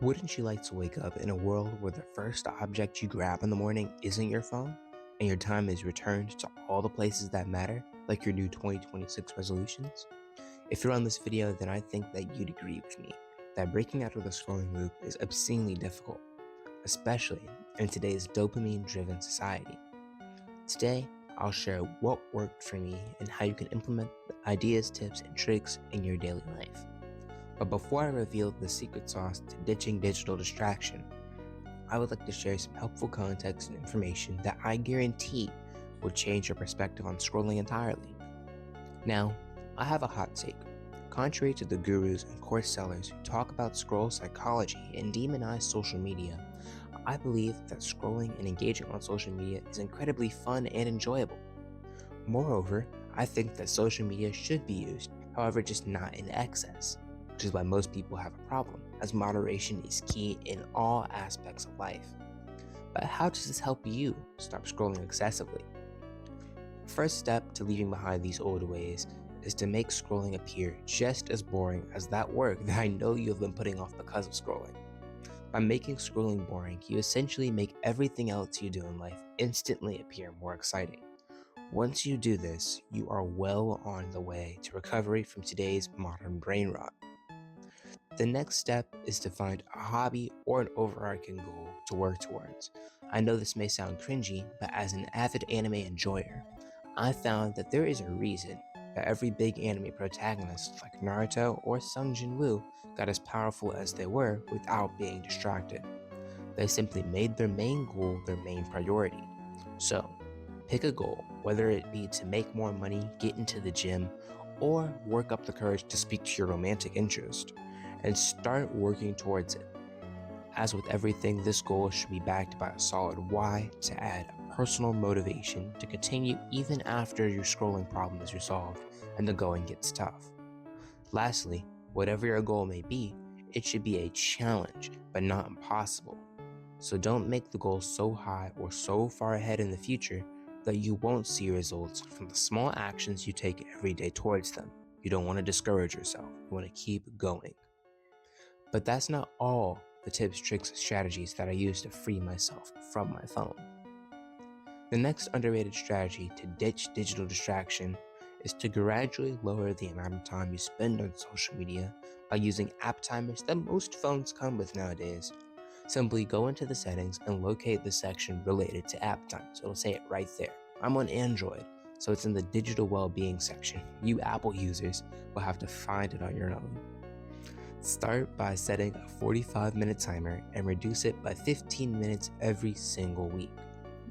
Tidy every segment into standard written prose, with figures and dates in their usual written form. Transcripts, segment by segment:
Wouldn't you like to wake up in a world where the first object you grab in the morning isn't your phone, and your time is returned to all the places that matter, like your new 2026 resolutions? If you're on this video, then I think that you'd agree with me that breaking out of the scrolling loop is obscenely difficult, especially in today's dopamine-driven society. Today, I'll share what worked for me and how you can implement the ideas, tips, and tricks in your daily life. But before I reveal the secret sauce to ditching digital distraction, I would like to share some helpful context and information that I guarantee will change your perspective on scrolling entirely. Now, I have a hot take. Contrary to the gurus and course sellers who talk about scroll psychology and demonize social media, I believe that scrolling and engaging on social media is incredibly fun and enjoyable. Moreover, I think that social media should be used, however, just not in excess, which is why most people have a problem, as moderation is key in all aspects of life. But how does this help you stop scrolling excessively? First step to leaving behind these old ways is to make scrolling appear just as boring as that work that I know you have been putting off because of scrolling. By making scrolling boring, you essentially make everything else you do in life instantly appear more exciting. Once you do this, you are well on the way to recovery from today's modern brain rot. The next step is to find a hobby or an overarching goal to work towards. I know this may sound cringy, but as an avid anime enjoyer, I found that there is a reason that every big anime protagonist like Naruto or Sung Jin-woo got as powerful as they were without being distracted. They simply made their main goal their main priority. So, pick a goal, whether it be to make more money, get into the gym, or work up the courage to speak to your romantic interest, and start working towards it. As with everything, this goal should be backed by a solid why to add personal motivation to continue even after your scrolling problem is resolved and the going gets tough. Lastly, whatever your goal may be, it should be a challenge, but not impossible. So don't make the goal so high or so far ahead in the future that you won't see results from the small actions you take every day towards them. You don't want to discourage yourself. You want to keep going. But that's not all the tips, tricks, and strategies that I use to free myself from my phone. The next underrated strategy to ditch digital distraction is to gradually lower the amount of time you spend on social media by using app timers that most phones come with nowadays. Simply go into the settings and locate the section related to app time, so it'll say it right there. I'm on Android, so it's in the digital well-being section. You Apple users will have to find it on your own. Start by setting a 45-minute timer and reduce it by 15 minutes every single week.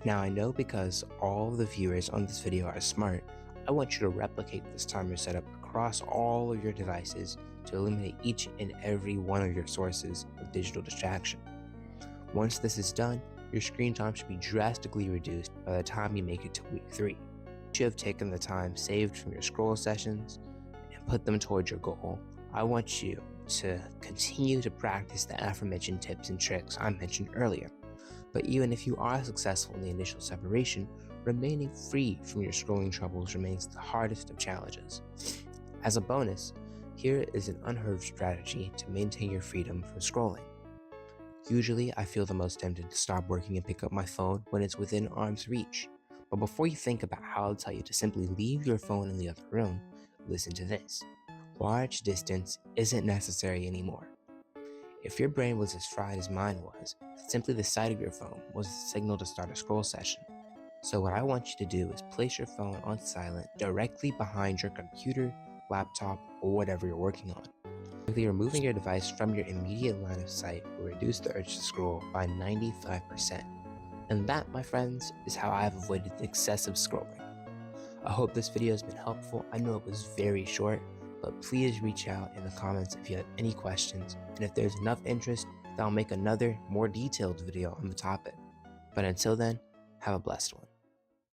Now I know because all of the viewers on this video are smart, I want you to replicate this timer setup across all of your devices to eliminate each and every one of your sources of digital distraction. Once this is done, your screen time should be drastically reduced by the time you make it to week 3. Once you have taken the time saved from your scroll sessions and put them towards your goal, I want you to continue to practice the aforementioned tips and tricks I mentioned earlier. But even if you are successful in the initial separation, remaining free from your scrolling troubles remains the hardest of challenges. As a bonus, here is an unheard strategy to maintain your freedom from scrolling. Usually, I feel the most tempted to stop working and pick up my phone when it's within arm's reach. But before you think about how I'll tell you to simply leave your phone in the other room, listen to this. Large distance isn't necessary anymore. If your brain was as fried as mine was, simply the sight of your phone was the signal to start a scroll session. So what I want you to do is place your phone on silent directly behind your computer, laptop, or whatever you're working on. Simply removing your device from your immediate line of sight will reduce the urge to scroll by 95%. And that, my friends, is how I have avoided excessive scrolling. I hope this video has been helpful. I know it was very short, but please reach out in the comments if you have any questions, and if there's enough interest, then I'll make another, more detailed video on the topic. But until then, have a blessed one.